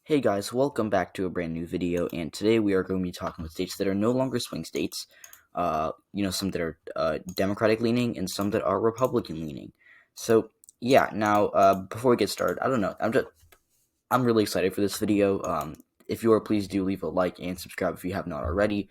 Hey guys, welcome back to a brand new video, and today we are going to be talking about states that are no longer swing states. Some that are Democratic leaning and some that are Republican leaning. So yeah, now before we get started, I don't know, I'm really excited for this video. If you are, please do leave a like and subscribe if you have not already.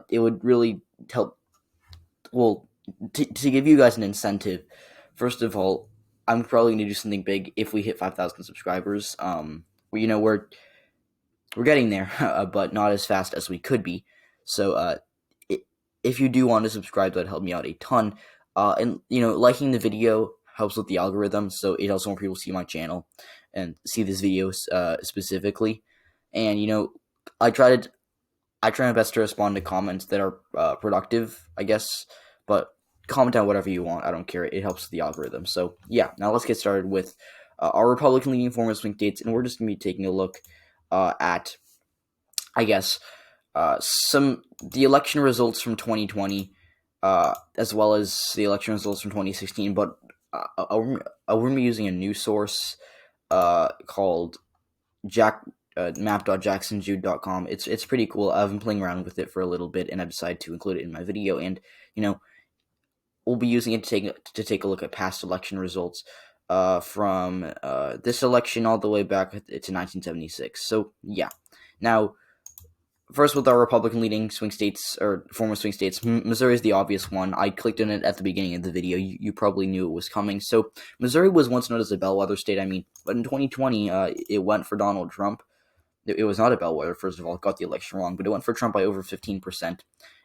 It would really help. Well, to give you guys an incentive, first of all, I'm probably going to do something big if we hit 5,000 subscribers. We're getting there, but not as fast as we could be. So, if you do want to subscribe, that'd help me out a ton. And liking the video helps with the algorithm, so it helps more people see my channel and see this video specifically. And I try my best to respond to comments that are productive, I guess. But comment down whatever you want. I don't care. It helps the algorithm. So yeah, now let's get started with our Republican leaning former swing states, and we're just gonna be taking a look at, I guess, the election results from 2020, as well as the election results from 2016. But we're gonna be using a new source called map.jacksonjude.com. It's pretty cool. I've been playing around with it for a little bit, and I decided to include it in my video. And we'll be using it to take a look at past election results from this election all the way back to 1976. So yeah, now first with our Republican leading swing states or former swing states, Missouri is the obvious one. I clicked on it at the beginning of the video. You probably knew it was coming. So Missouri was once known as a bellwether state. But in 2020, it went for Donald Trump. It was not a bellwether. First of all, it got the election wrong, but it went for Trump by over 15%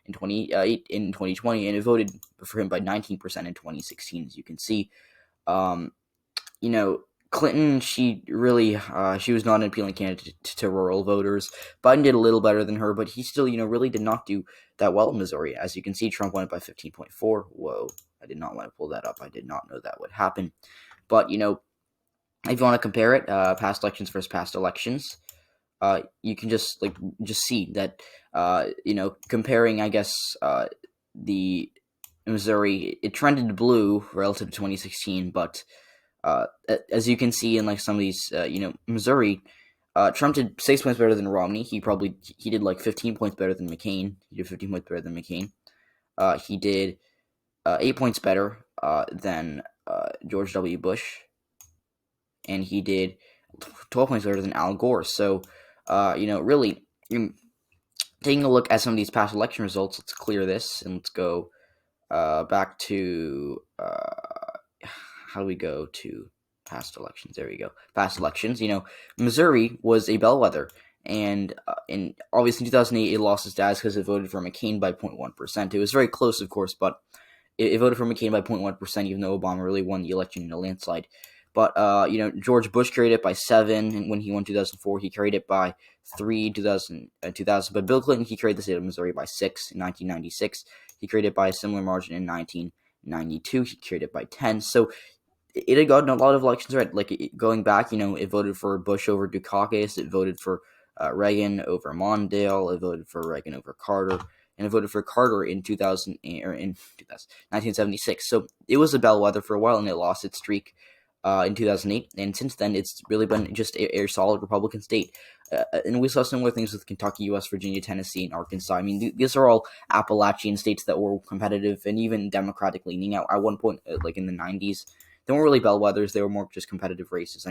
in 2020, and it voted for him by 19% in 2016, as you can see. Clinton, she was not an appealing candidate to rural voters. Biden did a little better than her, but he still, really did not do that well in Missouri. As you can see, Trump won by 15.4. Whoa, I did not want to pull that up. I did not know that would happen. But, if you want to compare it, past elections versus past elections, you can just see that, comparing, I guess, the Missouri, it trended blue relative to 2016, but as you can see in some of these, Missouri, Trump did 6 points better than Romney. He did 15 points better than McCain. He did 15 points better than McCain. He did 8 points better than George W. Bush, and he did 12 points better than Al Gore. So, really, taking a look at some of these past election results, let's clear this and let's go back to. How do we go to past elections? There we go. Past elections. Missouri was a bellwether, and obviously in 2008 it lost its status because it voted for McCain by 0.1%. It was very close, of course, but it voted for McCain by 0.1%, even though Obama really won the election in a landslide. But George Bush carried it by 7, and when he won 2004, he carried it by 3 in 2000. But Bill Clinton, he carried the state of Missouri by 6 in 1996. He carried it by a similar margin in 1992. He carried it by 10. So it had gotten a lot of elections right. Going back, it voted for Bush over Dukakis. It voted for Reagan over Mondale. It voted for Reagan over Carter. And it voted for Carter in 1976. So it was a bellwether for a while, and it lost its streak in 2008. And since then, it's really been just a solid Republican state. And we saw similar things with Kentucky, West Virginia, Tennessee, and Arkansas. These are all Appalachian states that were competitive and even Democratic leaning. At one point, in the 90s, they weren't really bellwethers. They were more just competitive races.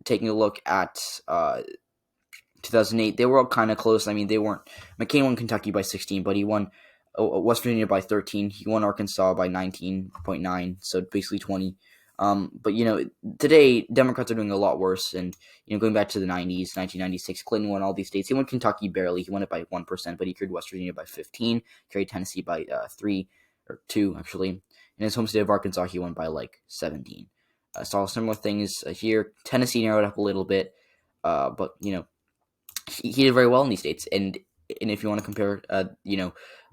Taking a look at 2008, they were all kind of close. They weren't. McCain won Kentucky by 16, but he won West Virginia by 13. He won Arkansas by 19.9, so basically 20. But today Democrats are doing a lot worse. And going back to the 90s, 1996, Clinton won all these states. He won Kentucky barely. He won it by 1%, but he carried West Virginia by 15. Carried Tennessee by 3 or 2 actually. In his home state of Arkansas, he won by 17. Saw similar things here. Tennessee narrowed up a little bit, but he did very well in these states. And if you want to compare,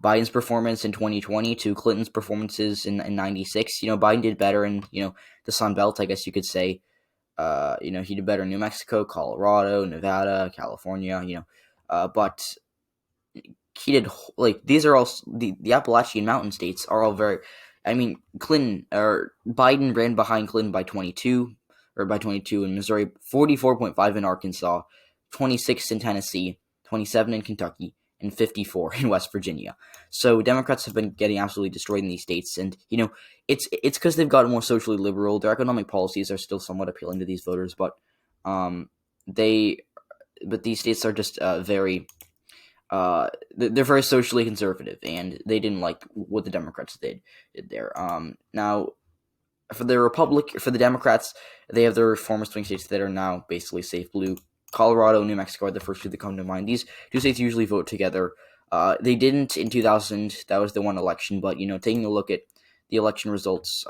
Biden's performance in 2020 to Clinton's performances in 96, Biden did better in the Sun Belt, I guess you could say. He did better in New Mexico, Colorado, Nevada, California. But he did these are all the Appalachian Mountain states are all very. Biden ran behind Clinton by 22 or by 22 in Missouri, 44.5 in Arkansas, 26 in Tennessee, 27 in Kentucky, and 54 in West Virginia. So Democrats have been getting absolutely destroyed in these states, and it's because they've gotten more socially liberal. Their economic policies are still somewhat appealing to these voters, but these states are just very they're very socially conservative, and they didn't like what the Democrats did there. Now for the Democrats, they have their reformist swing states that are now basically safe blue. Colorado, New Mexico are the first two that come to mind. These two states usually vote together. They didn't in 2000. That was the one election. But, taking a look at the election results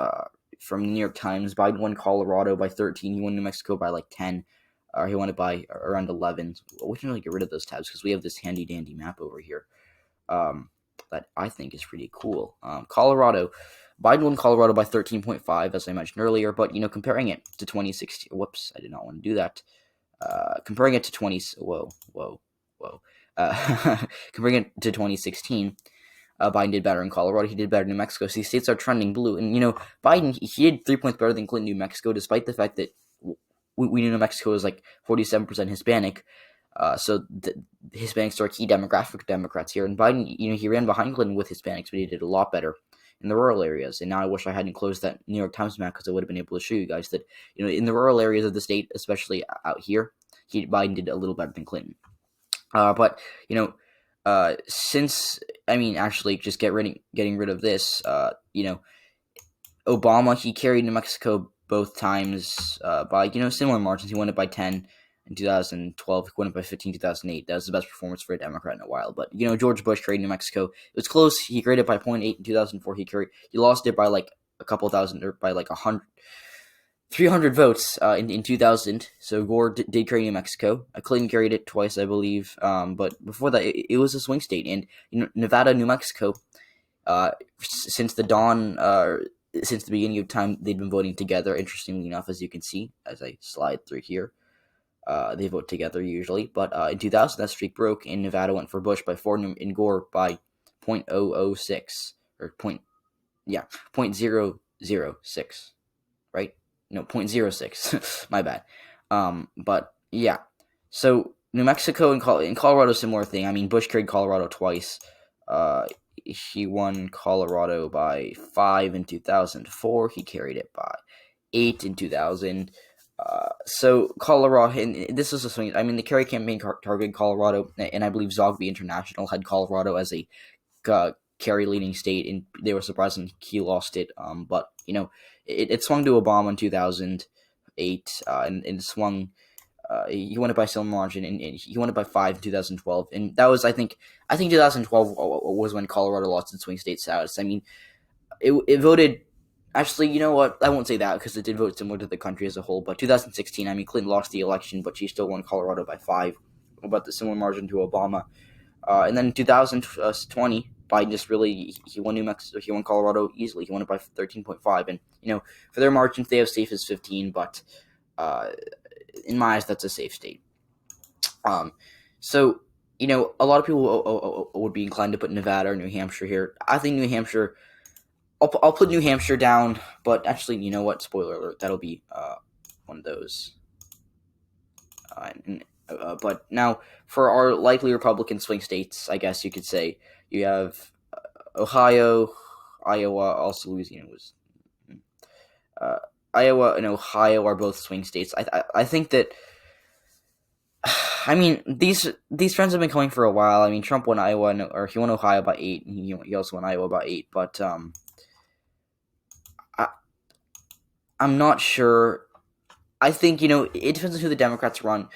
from the New York Times, Biden won Colorado by 13. He won New Mexico by like 10. He won it by around 11. We can really get rid of those tabs because we have this handy-dandy map over here that I think is pretty cool. Colorado. Biden won Colorado by 13.5, as I mentioned earlier. But, comparing it to 2016. Whoops, I did not want to do that. Comparing it to comparing it to 2016, Biden did better in Colorado. He did better in New Mexico. So these states are trending blue. And, Biden, he did 3 points better than Clinton in New Mexico, despite the fact that we knew New Mexico is like 47% Hispanic. So the Hispanics are key demographic Democrats here. And Biden, he ran behind Clinton with Hispanics, but he did a lot better in the rural areas. And now I wish I hadn't closed that New York Times map because I would have been able to show you guys that, in the rural areas of the state, especially out here, Biden did a little better than Clinton. But actually, just getting rid of this, Obama, he carried New Mexico both times by, similar margins. He won it by 10 in 2012. He won it by 15 in 2008. That was the best performance for a Democrat in a while. But, George Bush carried New Mexico. It was close. He carried it by 0.8 in 2004. He lost it by like a couple thousand, or by like 300 votes in 2000. So Gore did carry New Mexico. Clinton carried it twice, I believe. But before that, it was a swing state. And Nevada, New Mexico, since the beginning of time, they've been voting together. Interestingly enough, as you can see, as I slide through here, they vote together usually. But in 2000, that streak broke, and Nevada went for Bush by 4, and Gore by 0.006 or 0.006, right? No, 0.06. My bad. But yeah. So New Mexico and Colorado, similar thing. I mean, Bush carried Colorado twice. He won Colorado by 5 in 2004. He carried it by 8 in 2000. So Colorado, and this is a swing. I mean, the Kerry campaign targeted Colorado, and I believe Zogby International had Colorado as a Kerry leading state, and they were surprised when he lost it. But it swung to Obama in 2008, and it swung. He won it by some margin, and he won it by 5 in 2012, and that was I think 2012 was when Colorado lost its swing state status. I mean, it voted. Actually, you know what? I won't say that because it did vote similar to the country as a whole. But 2016, I mean, Clinton lost the election, but she still won Colorado by 5, about the similar margin to Obama. And then in 2020, Biden just really he won New Mexico. He won Colorado easily. He won it by 13.5, and for their margins, they have safe as 15, but in my eyes, that's a safe state. So a lot of people would be inclined to put Nevada or New Hampshire here. I think New Hampshire. I'll put New Hampshire down, but actually, you know what? Spoiler alert, that'll be one of those. But now, for our likely Republican swing states, I guess you could say, you have Ohio, Iowa, also Louisiana was... Iowa and Ohio are both swing states. I think that... I mean, these trends have been coming for a while. I mean, Trump won Iowa, or he won Ohio by 8, and he also won Iowa by 8, but... I'm not sure. I think, it depends on who the Democrats run.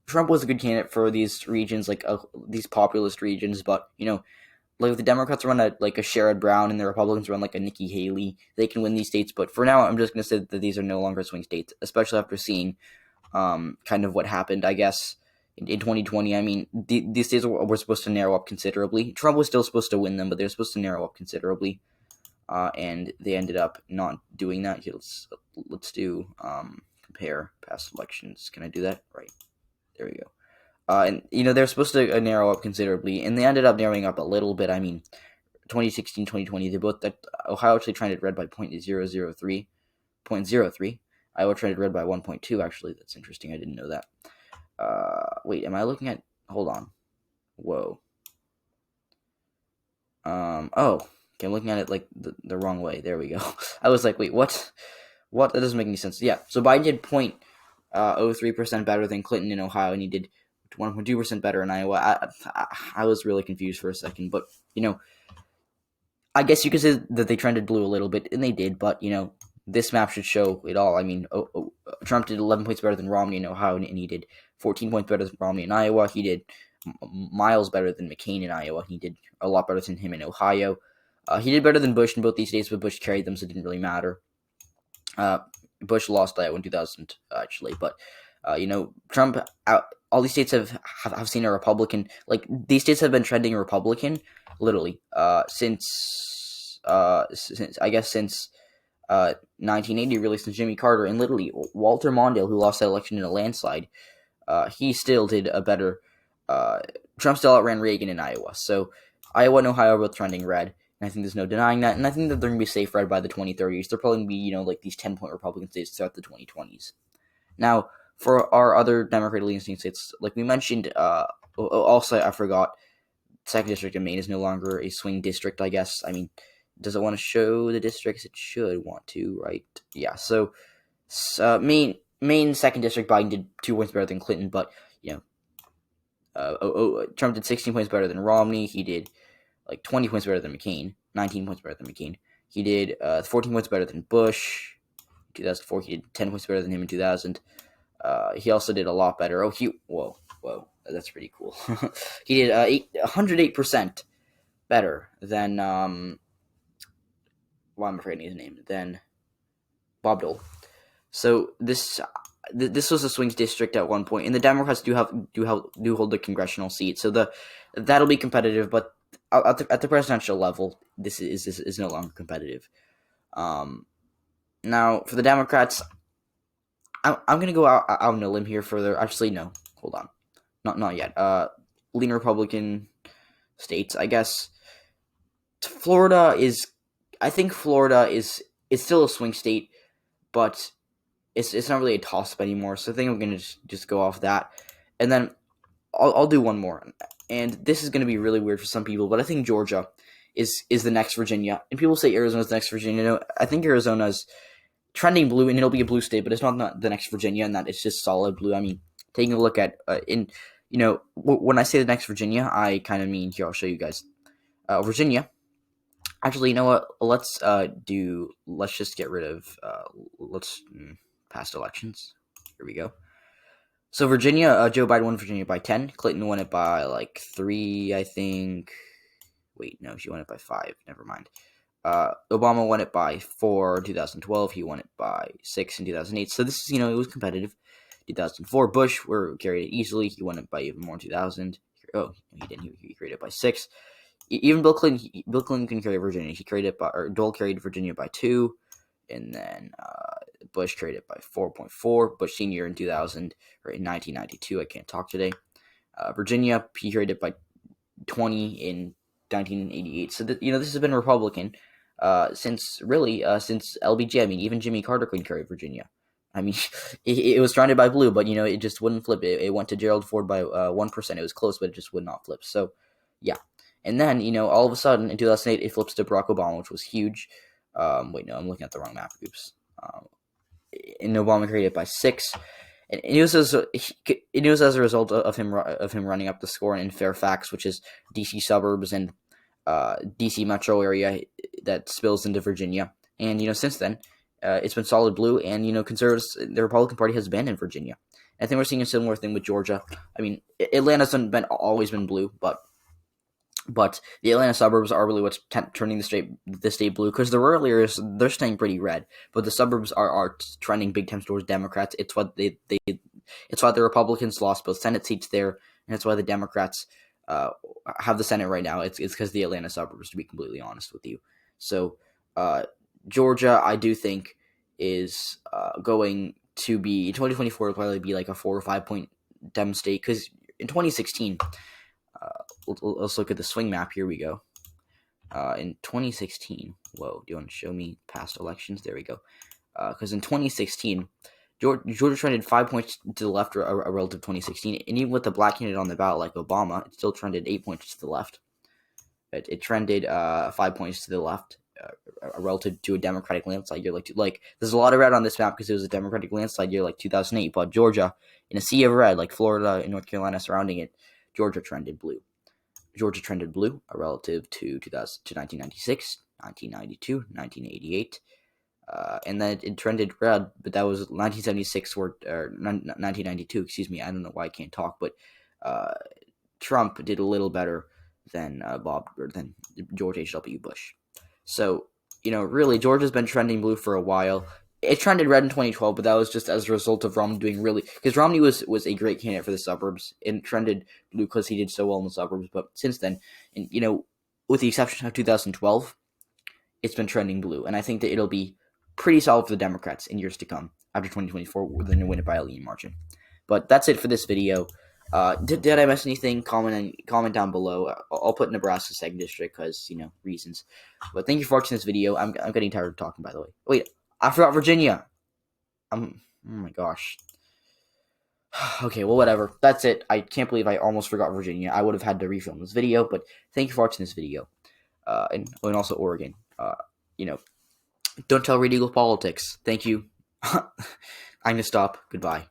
Trump was a good candidate for these regions, like these populist regions, but, like if the Democrats run a Sherrod Brown and the Republicans run like a Nikki Haley, they can win these states. But for now, I'm just going to say that these are no longer swing states, especially after seeing kind of what happened, I guess, in 2020. I mean, these states were supposed to narrow up considerably. Trump was still supposed to win them, but they were supposed to narrow up considerably. And they ended up not doing that. Here, let's do compare past elections. Can I do that? Right. There we go. And they're supposed to narrow up considerably, and they ended up narrowing up a little bit. I mean, 2016, 2020, they both Ohio actually trended red by 0.003. Iowa trended red by 1.2, actually. That's interesting. I didn't know that. Wait, am I looking at... Hold on. Whoa. Oh. Okay, I'm looking at it, like, the wrong way. There we go. I was like, wait, what? What? That doesn't make any sense. Yeah, so Biden did 0.03% better than Clinton in Ohio, and he did 1.2% better in Iowa. I was really confused for a second, but, I guess you could say that they trended blue a little bit, and they did, but, this map should show it all. I mean, Trump did 11 points better than Romney in Ohio, and he did 14 points better than Romney in Iowa. He did miles better than McCain in Iowa. He did a lot better than him in Ohio. He did better than Bush in both these states, but Bush carried them, so it didn't really matter. Bush lost Iowa in 2000, actually, but Trump. All these states have seen a Republican. Like, these states have been trending Republican, literally, since 1980, really, since Jimmy Carter, and literally Walter Mondale, who lost that election in a landslide, he still did a better. Trump still outran Reagan in Iowa, so Iowa and Ohio are both trending red. And I think there's no denying that. And I think that they're going to be safe red by the 2030s. They're probably going to be, like these 10-point Republican states throughout the 2020s. Now, for our other Democratic-leaning states, like we mentioned, also, I forgot, 2nd District in Maine is no longer a swing district, I guess. I mean, does it want to show the districts? It should want to, right? Yeah, so Maine 2nd District, Biden did 2 points better than Clinton, but, Trump did 16 points better than Romney. He did 20 points better than McCain, 19 points better than McCain. He did 14 points better than Bush in 2004. He did 10 points better than him in 2000. He also did a lot better. Whoa, that's pretty cool. He did 108% better than, I'm forgetting his name, than Bob Dole. So this was a swing district at one point, and the Democrats do hold the congressional seat, so that'll be competitive, but at the presidential level, this is no longer competitive. Now, for the Democrats, I'm going to go out on a limb here further. Actually, no. Hold on. Not yet. Lean Republican states, I guess. I think Florida is still a swing state, but it's not really a toss-up anymore, so I think I'm going to just go off that. And then I'll do one more. And this is going to be really weird for some people, but I think Georgia is the next Virginia. And people say Arizona's the next Virginia. No, I think Arizona's trending blue, and it'll be a blue state, but it's not the next Virginia, and that it's just solid blue. I mean, taking a look at, when I say the next Virginia, I kind of mean, here, I'll show you guys. Virginia. Actually, you know what? Let's just get rid of, past elections. Here we go. So Virginia, Joe Biden won Virginia by 10. Clinton won it by 3, I think. Wait, no, she won it by 5. Never mind. Obama won it by 4 in 2012. He won it by 6 in 2008. So this is, it was competitive. 2004, Bush carried it easily. He won it by even more in 2000. Oh, he didn't. He carried it by 6. Even Bill Clinton couldn't carry Virginia. He carried it Dole carried Virginia by 2. And then Bush carried it by 4.4. Bush Sr. in 2000, or in 1992, I can't talk today. Virginia, he carried it by 20 in 1988. So, this has been Republican since LBJ. I mean, even Jimmy Carter couldn't carry Virginia. I mean, it was surrounded by blue, but, it just wouldn't flip. It went to Gerald Ford by 1%. It was close, but it just would not flip. So, yeah. And then, all of a sudden, in 2008, it flips to Barack Obama, which was huge. Wait, no, I'm looking at the wrong map. Oops. And Obama carried it by 6. And it was as a result of him running up the score in Fairfax, which is D.C. suburbs and D.C. metro area that spills into Virginia. And, since then, it's been solid blue, and, conservatives, the Republican Party has been in Virginia. I think we're seeing a similar thing with Georgia. I mean, Atlanta's always been blue, but the Atlanta suburbs are really what's turning the state blue, because the rural areas, they're staying pretty red, but the suburbs are trending big time towards Democrats. It's why the Republicans lost both Senate seats there, and it's why the Democrats have the Senate right now. It's because the Atlanta suburbs, to be completely honest with you. So Georgia, I do think, is going to be, in 2024, will probably be like a 4 or 5 point Dem state, because in 2016. Let's look at the swing map. Here we go. In 2016, whoa, do you want to show me past elections? There we go. because in 2016, Georgia trended 5 points to the left, a relative 2016, and even with the black candidate on the ballot like Obama, it still trended 8 points to the left. It trended 5 points to the left, relative to a Democratic landslide year. Like there's a lot of red on this map because it was a Democratic landslide year like 2008, but Georgia, in a sea of red, like Florida and North Carolina surrounding it, Georgia trended blue. Georgia trended blue relative to 1996, 1992, 1988. And then it trended red, but that was 1976 or 1992. Excuse me, I don't know why I can't talk, but Trump did a little better than than George H.W. Bush. So really, Georgia's been trending blue for a while. It trended red in 2012, but that was just as a result of Romney doing because Romney was a great candidate for the suburbs, and trended blue because he did so well in the suburbs. But since then, and with the exception of 2012, it's been trending blue, and I think that it'll be pretty solid for the Democrats in years to come after 2024. They're going to win it by a lean margin. But that's it for this video. Did I miss anything? Comment down below. I'll put Nebraska second district because reasons. But thank you for watching this video. I'm getting tired of talking, by the way. Wait, I forgot Virginia. Oh my gosh. Okay, well, whatever. That's it. I can't believe I almost forgot Virginia. I would have had to refilm this video, but thank you for watching this video. And also Oregon. Don't tell Reed Eagle politics. Thank you. I'm going to stop. Goodbye.